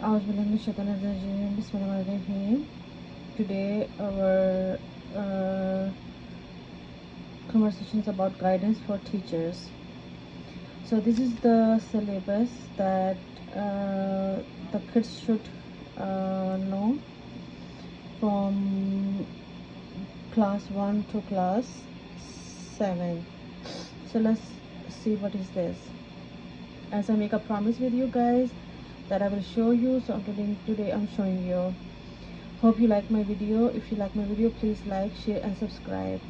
Bismillahirrahmanirrahim. Today our conversation is about guidance for teachers. So this is the syllabus that the kids should know from class 1 to class 7. So let's see what is this. As I make a promise with you guys that I will show you, so today I'm showing you. Hope you like my video. If you like my video, please like, share and subscribe.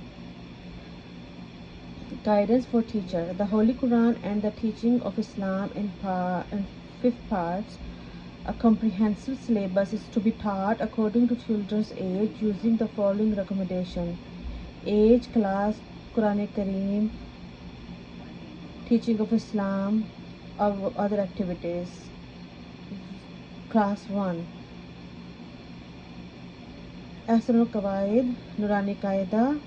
Guidance for teacher. The Holy Quran and the teaching of Islam in 5 parts. A comprehensive syllabus is to be taught according to children's age using the following recommendation: age, class, Quran Kareem, teaching of Islam, or other activities. Class 1. Ahsanul Qawaid, Nurani Qaida,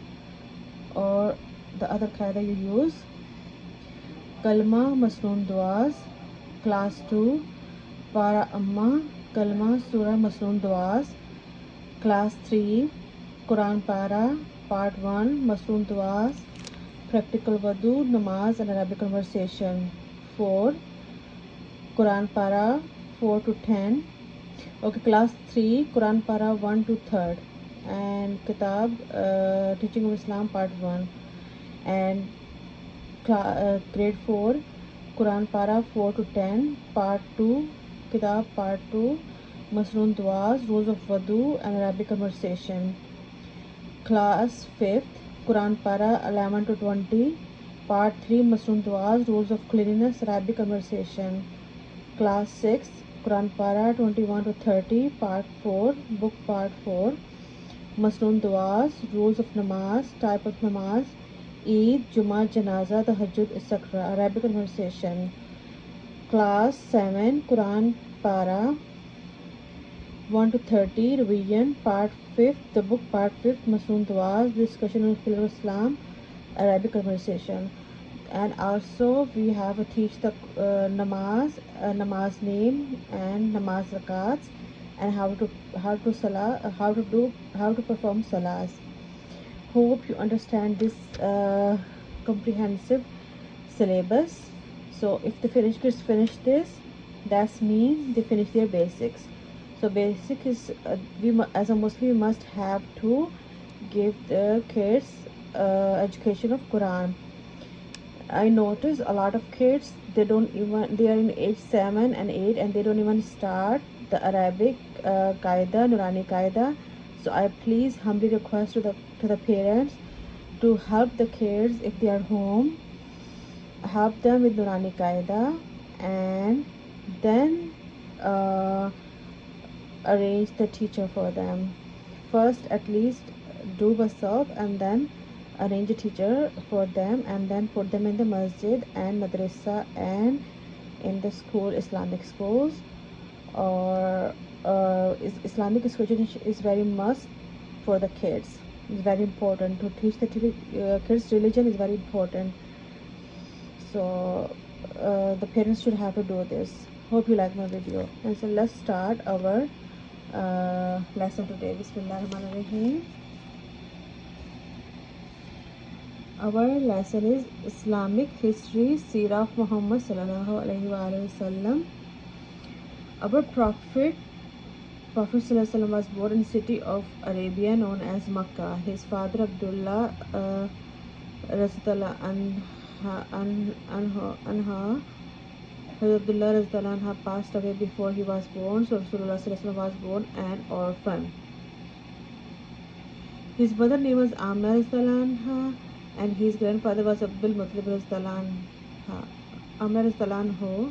or the other qaida you use. Kalma, Masnoon Duas. Class 2. Para Amma, Kalma, Surah, Masnoon Duas. Class 3. Quran Para, Part 1, Masnoon Duas. Practical Wudu, Namaz and Arabic conversation. 4. Quran Para 4 to 10. Okay, class 3, Quran Para 1 to 3rd, and Kitab, Teaching of Islam Part 1, and grade 4, Quran Para 4 to 10, Part 2, Kitab Part 2, Masnoon Duas, Rules of Wudu and Arabic conversation. Class 5th, Quran Para 11 to 20, Part 3, Masnoon Duas, Rules of Cleanliness, Arabic conversation. Class 6th, Quran Para 21 to 30, Part 4, Book Part 4, Masnoon Duas, Rules of Namaz, Type of Namaz, Eid, Jummah, Janaza, Tahajjud, etc. Arabic conversation. Class 7, Quran Para 1 to 30, Revision, Part 5th, the Book Part 5th, Masnoon Duas, Discussion on Pillar of Islam, Arabic conversation. And also we have to teach the namaz name and namaz rakats, and how to perform salahs. Hope you understand this comprehensive syllabus. So if the kids finish this, that's mean they finish their basics. So basic is as a Muslim, we must have to give the kids education of Quran. I notice a lot of kids, they are in age 7 and 8 and they don't even start the Arabic Qaida, Nurani Qaida. So I please humbly request to the parents to help the kids if they are home, help them with Nurani Qaida, and then arrange the teacher for them. First at least do yourself and then arrange a teacher for them, and then put them in the masjid and madrasa and in the school, Islamic schools, or Islamic education is very must for the kids. It's very important to teach the kids religion is very important. So the parents should have to do this. Hope you like my video. And so let's start our lesson today. Bismillahirrahmanirrahim. Our lesson is Islamic history, Seerah of Muhammad sallallahu alaihi wasallam. Our Prophet sallallahu alaihi wasallam was born in the city of Arabia known as Makkah. His father Abdullah Raztallah anha Abdullah Raztallah anha passed away before he was born, so Rasulullah sallallahu alaihi wasallam was born an orphan. His mother name was Amna Raztallah anha, and his grandfather was Abdul Muttalib Raztallah Amr Raztallah anhu,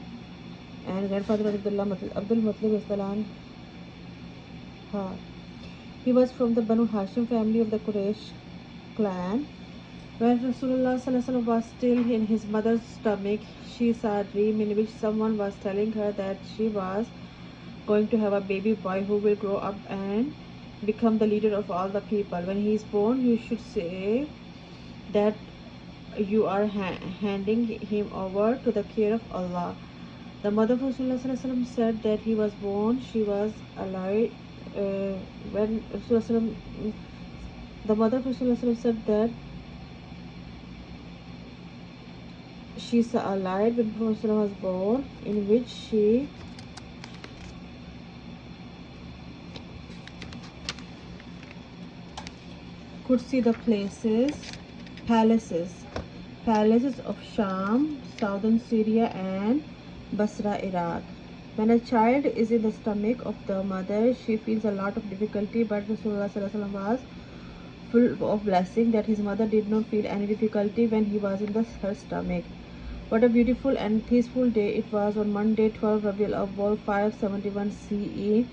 and grandfather was Abdul Muttalib Raztallah anha. He was from the Banu Hashim family of the Quraysh clan. When Rasulullah sallallahu alaihi wasallam was still in his mother's stomach, she saw a dream in which someone was telling her that she was going to have a baby boy who will grow up and become the leader of all the people. When he is born, you should say that you are handing him over to the care of Allah. The mother of Rasulullah said that he was born, she was alive. When Rasulullah, the mother of Rasulullah said that she saw a light when Prophet was born, in which she could see the palaces of Sham, southern Syria, and Basra, Iraq. When a child is in the stomach of the mother, she feels a lot of difficulty, but Rasulullah was full of blessing that his mother did not feel any difficulty when he was in her stomach. What a beautiful and peaceful day it was on Monday, 12 Rabiul Awwal 571 CE.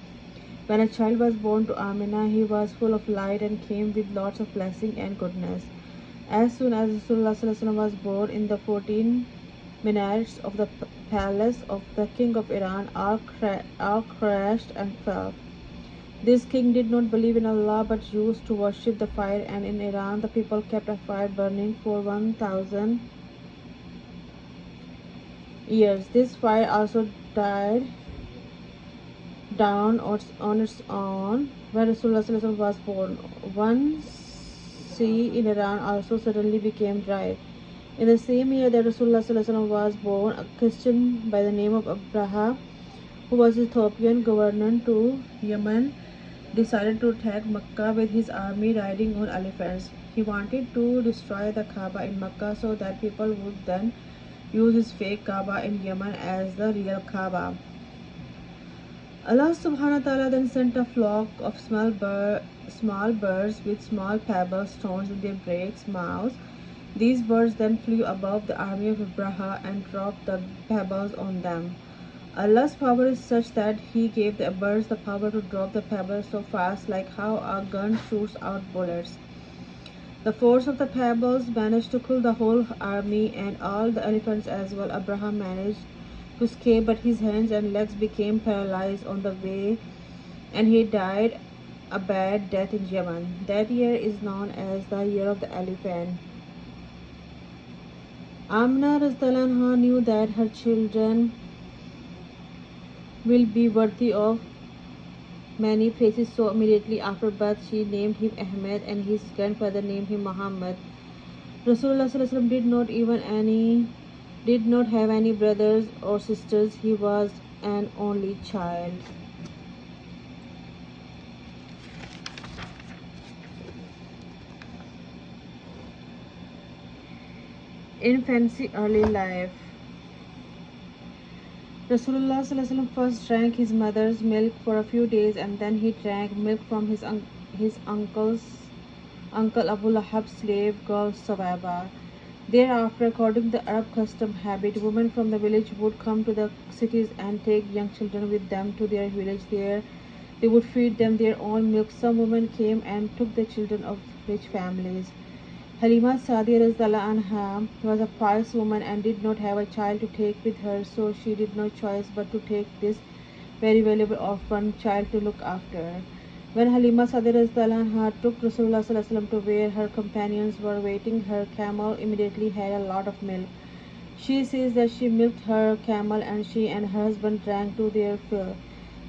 When a child was born to Amina, he was full of light and came with lots of blessing and goodness. As soon as Rasulullah was born, in the 14 minarets of the palace of the king of Iran, all crashed and fell. This king did not believe in Allah but used to worship the fire, and in Iran the people kept a fire burning for 1000 years. This fire also died down on its own when Rasulullah was born. One sea in Iran also suddenly became dry. In the same year that Rasulullah was born, a Christian by the name of Abraha, who was Ethiopian governor to Yemen, decided to attack Mecca with his army riding on elephants. He wanted to destroy the Kaaba in Mecca so that people would then use his fake Kaaba in Yemen as the real Kaaba. Allah subhanahu wa ta'ala then sent a flock of small birds with small pebble stones in their beaks' mouths. These birds then flew above the army of Abraha and dropped the pebbles on them. Allah's power is such that He gave the birds the power to drop the pebbles so fast, like how a gun shoots out bullets. The force of the pebbles managed to kill the whole army and all the elephants as well. Abraham managed to escape, but his hands and legs became paralyzed on the way, and he died a bad death in Yemen. That year is known as the Year of the Elephant. Amna Razdalanha knew that her children will be worthy of many places, so immediately after birth she named him Ahmed and his grandfather named him Muhammad. Rasulullah did not have any brothers or sisters. He was an only child. Infancy, early life. Rasulullah first drank his mother's milk for a few days, and then he drank milk from his uncle Abu Lahab's slave girl Sawaba. Thereafter, according to the Arab custom habit, women from the village would come to the cities and take young children with them to their village. There, they would feed them their own milk. Some women came and took the children of rich families. Halima Sadiya anha was a pious woman and did not have a child to take with her, so she did no choice but to take this very valuable orphan child to look after. When Halima Sadiya anha took Rasulullah to where her companions were waiting, her camel immediately had a lot of milk. She says that she milked her camel and she and her husband drank to their fill.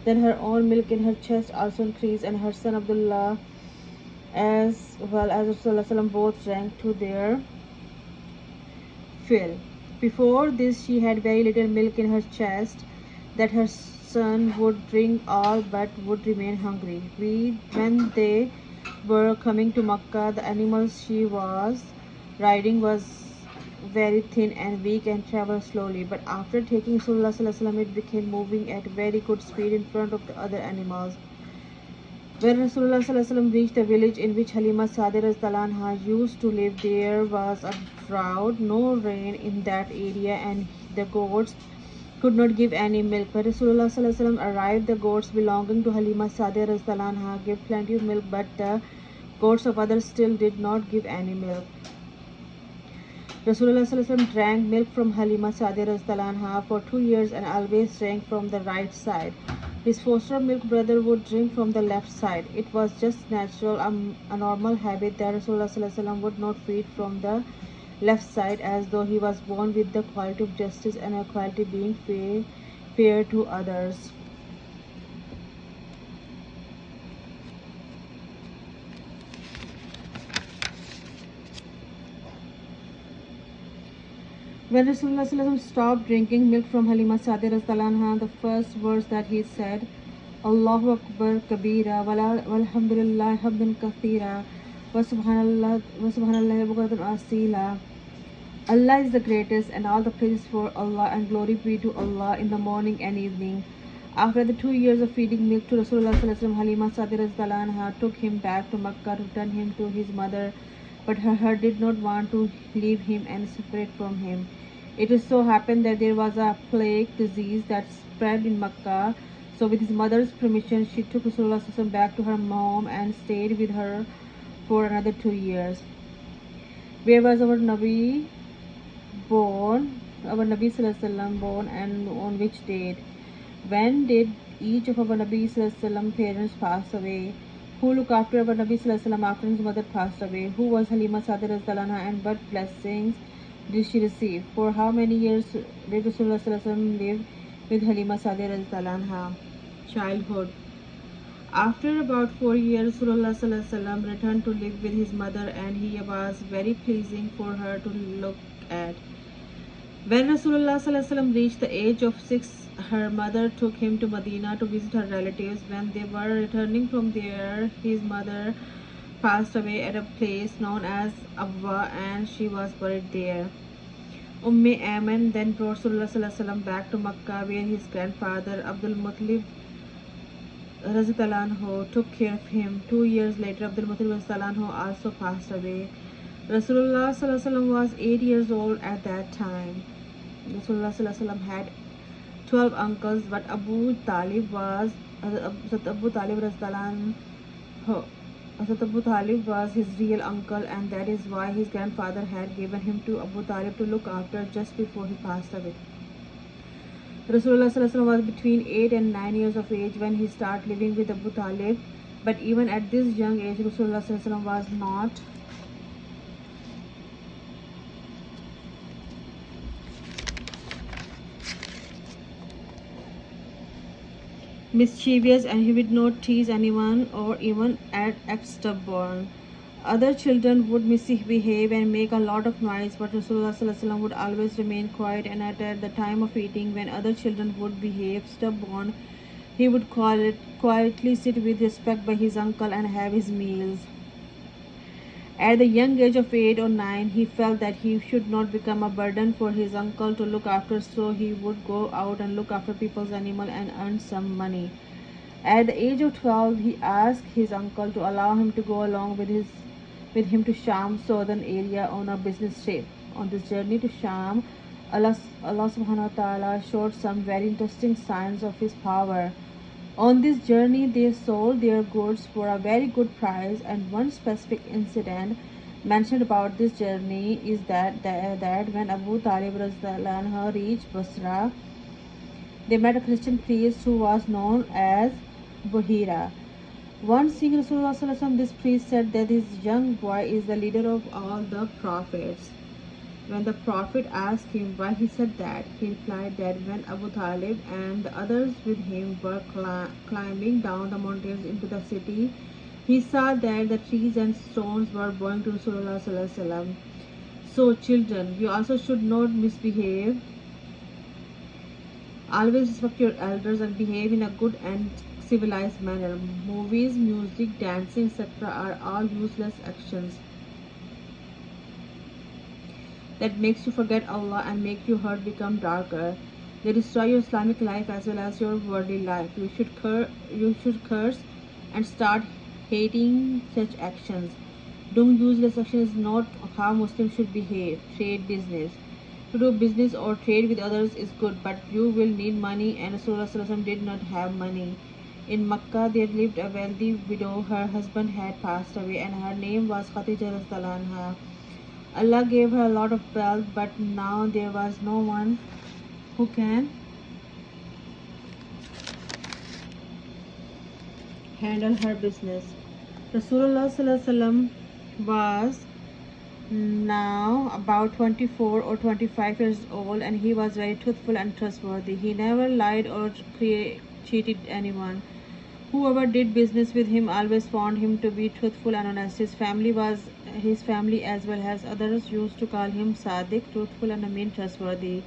Then her own milk in her chest also increased, and her son Abdullah as well as Rasulullah both drank to their fill. Before this, she had very little milk in her chest that her son would drink all but would remain hungry. When they were coming to Makkah, the animals she was riding was very thin and weak and traveled slowly. But after taking Rasulullah, it became moving at very good speed in front of the other animals. When Rasulullah reached the village in which Halima Sadiya used to live, there was a drought, no rain in that area, and the goats could not give any milk. When Rasulullah arrived, the goats belonging to Halima Sadiya gave plenty of milk, but the goats of others still did not give any milk. Rasulullah drank milk from Halima Sadiya for 2 years and always drank from the right side. His foster milk brother would drink from the left side. It was just natural, a normal habit that Rasulullah would not feed from the left side, as though he was born with the quality of justice and equality, being fair fair to others. When Rasulullah sallallahu alaihi wasallam stopped drinking milk from Halima Sa'di radhiyallahu anha, the first words that he said, Allahu Akbar Kabira, walhamdulillah hamdan kathira, wa subhanallah bukratan asila. Allah is the greatest, and all the praise for Allah, and glory be to Allah in the morning and evening. After the 2 years of feeding milk to Rasulullah sallallahu alaihi wasallam, Halima Sa'di radhiyallahu anha took him back to Makkah to return him to his mother, but her heart did not want to leave him and separate from him. It so happened that there was a plague disease that spread in Makkah. So with his mother's permission, she took Rasulullah sallallahu alaihi wasallam back to her mom and stayed with her for another 2 years. Where was our Nabi born? Our Nabi sallallahu alaihi wasallam born, and on which date? When did each of our Nabi sallallahu alaihi wasallam parents pass away? Who looked after our Nabi sallallahu alaihi wasallam after his mother passed away? Who was Halima Sa'di radhiyallahu anha, and what blessings did she receive? For how many years did Rasulullah sallallahu alaihi wasallam live with Halima Sa'di radhiyallahu anha? Childhood. After about 4 years, Rasulullah sallallahu alaihi wasallam returned to live with his mother, and he was very pleasing for her to look at. When Rasulullah sallallahu alaihi wasallam reached the age of 6, her mother took him to Medina to visit her relatives. When they were returning from there, his mother passed away at a place known as Abwa, and she was buried there. Ayman then brought Rasulullah sallallahu alaihi wasallam back to Makkah, where his grandfather Abdul Muttalib radhiyallahu anhu took care of him. 2 years later, Abdul Muttalib radhiyallahu anhu also passed away. Rasulullah sallallahu alaihi wasallam was 8 years old at that time. Rasulullah sallallahu alaihi wasallam had 12 uncles, but Abu Talib was his real uncle, and that is why his grandfather had given him to Abu Talib to look after just before he passed away. Rasulullah sallallahu alaihi wasallam was between 8 and 9 years of age when he started living with Abu Talib, but even at this young age, Rasulullah sallallahu alaihi wasallam was not mischievous, and he would not tease anyone or even act stubborn. Other children would misbehave and make a lot of noise, but Rasulullah sallallahu alaihi wasallam would always remain quiet, and at the time of eating, when other children would behave stubborn, he would quietly sit with respect by his uncle and have his meals. At the young age of 8 or 9, he felt that he should not become a burden for his uncle to look after, so he would go out and look after people's animal and earn some money. At the age of 12, he asked his uncle to allow him to go along with him to Sham southern area on a business trip. On this journey to Sham, Allah subhanahu wa ta'ala showed some very interesting signs of his power. On this journey, they sold their goods for a very good price, and one specific incident mentioned about this journey is that when Abu Talib radhiyallahu anhu reached Basra, they met a Christian priest who was known as Buhira. Once seeing Rasulullah sallallahu alaihi wasallam, this priest said that this young boy is the leader of all the prophets. When the Prophet asked him why he said that, he replied that when Abu Talib and the others with him were climbing down the mountains into the city, he saw that the trees and stones were bowing to Rasulullah sallallahu alaihi wasallam. So children, you also should not misbehave. Always respect your elders and behave in a good and civilized manner. Movies, music, dancing, etc. are all useless actions that makes you forget Allah and make your heart become darker. They destroy your Islamic life as well as your worldly life. You should curse and start hating such actions. Doing useless actions is not how Muslims should behave. Trade business. To do business or trade with others is good, but you will need money, and Rasulullah sallallahu alaihi wasallam did not have money. In Makkah, there lived a wealthy widow. Her husband had passed away, and her name was Khadija radhiyallahu anha. Allah gave her a lot of wealth, but now there was no one who can handle her business. Rasulullah sallallahu alaihi wasallam was now about 24 or 25 years old, and he was very truthful and trustworthy. He never lied or cheated anyone. Whoever did business with him always found him to be truthful and honest. His family as well as others used to call him Sadiq, truthful and trustworthy.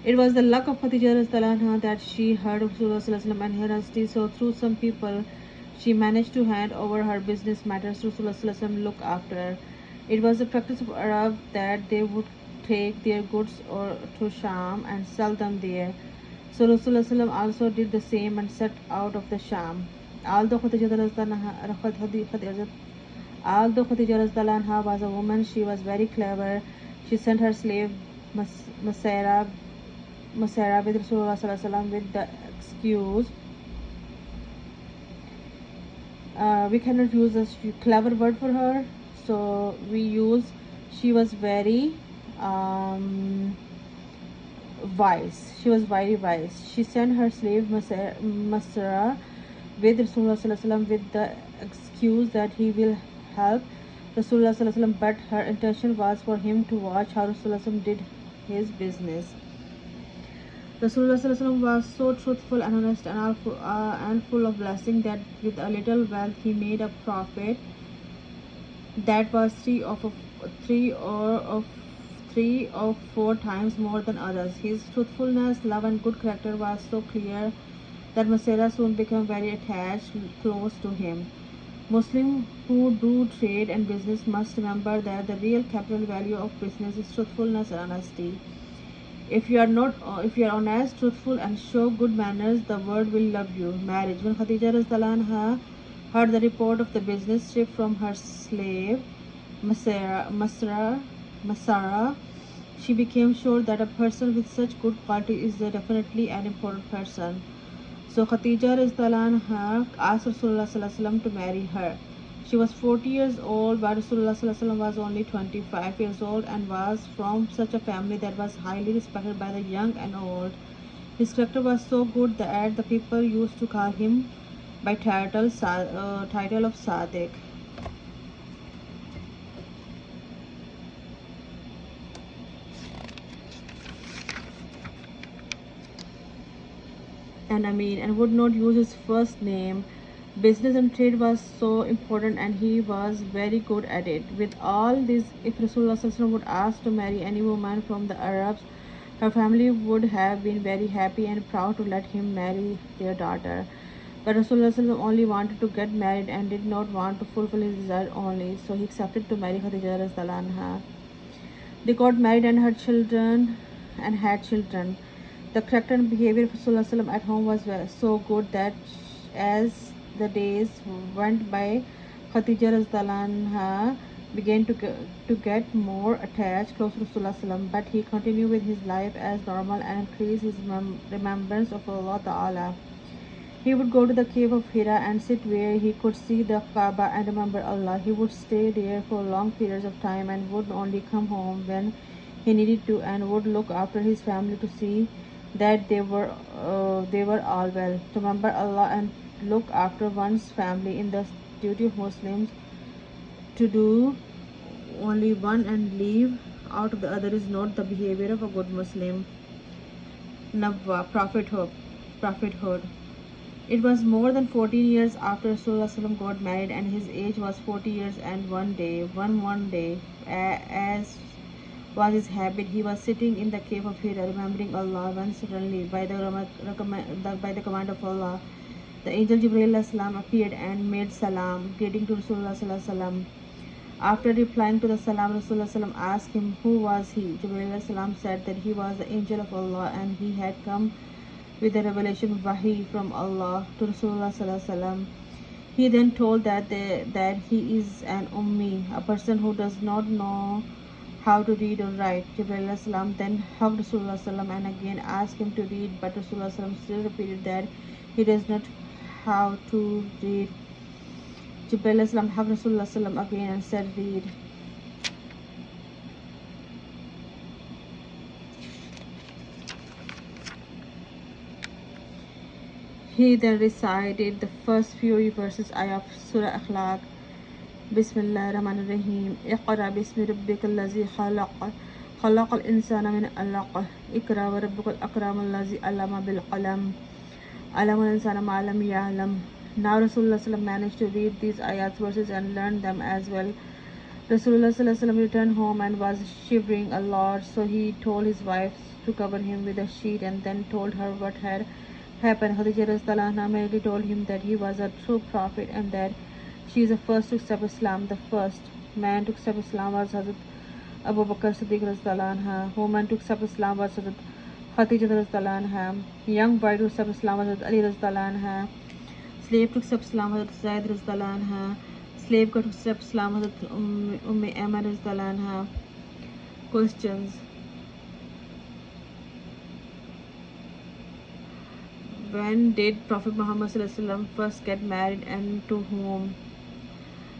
It was the luck of Khadija Anha that she heard of Rasulullah and her honesty. So through some people, she managed to hand over her business matters to Rasulullah look after. It was the practice of Arab that they would take their goods or to Sham and sell them there. So Rasulullah also did the same and set out of the Sham. Although Khadija was a woman, she was very clever. She sent her slave Masera with Rasulullah with the excuse we cannot use a clever word for her, so we use she was very wise. She was very wise. She sent her slave Masara with Rasulullah with the excuse that he will help Rasulullah, but her intention was for him to watch how Rasulullah did his business. Rasulullah was so truthful and honest and full of blessing that with a little wealth he made a profit that was three or four times more than others. His truthfulness, love, and good character was so clear that Masera soon became very attached, close to him. Muslims who do trade and business must remember that the real capital value of business is truthfulness and honesty. If you are honest, truthful, and show good manners, the world will love you. Marriage. When Khadija Anha heard the report of the business trip from her slave Masara, she became sure that a person with such good quality is definitely an important person. So Khadija Anha asked Rasulullah to marry her. She was 40 years old, but Rasulullah was only 25 years old and was from such a family that was highly respected by the young and old. His character was so good that the people used to call him by title of Sadiq. And would not use his first name. Business and trade was so important and he was very good at it. With all this, if Rasulullah would ask to marry any woman from the Arabs, her family would have been very happy and proud to let him marry their daughter. But Rasulullah only wanted to get married and did not want to fulfill his desire only, so he accepted to marry Khadija anha. They got married and had children. The character and behavior of Rasulullah at home was so good that as the days went by, Khadija anha began to get more attached, close to Rasulullah, but he continued with his life as normal and increased his remembrance of Allah Ta'ala. He would go to the cave of Hira and sit where he could see the Kaaba and remember Allah. He would stay there for long periods of time and would only come home when he needed to, and would look after his family to see that they were all well. To remember Allah and look after one's family in the duty of Muslims, to do only one and leave out of the other is not the behavior of a good Muslim. Prophethood. It was more than 14 years after Rasulullah got married, and his age was 40 years and one day, as was his habit, he was sitting in the cave of Hira, remembering Allah, when suddenly, by the command of Allah, the angel Jibreel appeared and made salam, greeting to Rasulullah. After replying to the salam, Rasulullah asked him who was he. Jibreel said that he was the angel of Allah and he had come with the revelation wahi from Allah to Rasulullah. He then told that he is an ummi, a person who does not know how to read or write. Jibreel then hugged Rasulullah and again asked him to read, but Rasulullah still repeated that he does not how to read. Jibreel hugged Rasulullah again and said, read. He then recited the first few verses of Surah Akhlaq. बिस्मिल्लाहिर्रहमानिर्रहीम। इक़रा बिस्मि रब्बिकल्लज़ी ख़लक़ ख़लक़ल इंसाना मिन अलक़ इक़रा व रब्बुकल अकरमुल्लज़ी अल्लमा bill क़लम अल्लमल इंसाना मा lump यअलम. Now Rasulullah sallam managed to read these ayats verses and learn them as well. Rasulullah sallam returned home and was shivering a lot, so he told his wife to cover him with a sheet and then told her what had happened. Khadija radhiyallahu anha immediately told him that he was a true prophet and that she is the first to accept Islam. The first man to accept Islam was Hazrat Abu Bakr Siddiq radhiyallahu anha. Woman to accept Islam was Hazrat Khadija radhiyallahu anha. Young boy to accept Islam was Hazrat Ali radhiyallahu anha. Slave to accept Islam Hazrat Zaid radhiyallahu anha. Slave girl to accept Islam Hazrat Aiman radhiyallahu anha. Questions. When did Prophet Muhammad sallallahu alaihi wasallam first get married and to whom?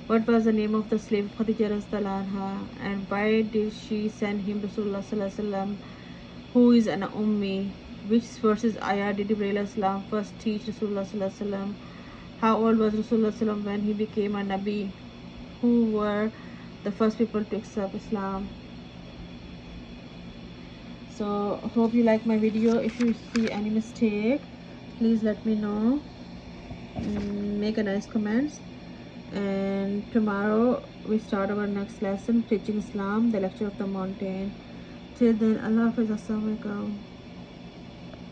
What was the name of the slave Khadija radhiyallahu anha, and why did she send him Rasulullah sallallahu alaihi wasallam, who is an ummi? Which verses ayah did Jibreel alayhi salam first teach Rasulullah sallallahu alaihi wasallam? How old was Rasulullah sallallahu alaihi wasallam when he became a nabi? Who were the first people to accept Islam? So hope you like my video. If you see any mistake, please let me know. Make a nice comments. And tomorrow we start our next lesson, Preaching Islam, the lecture of the mountain. Till then, Allah Hafiz. Assalamu alaikum.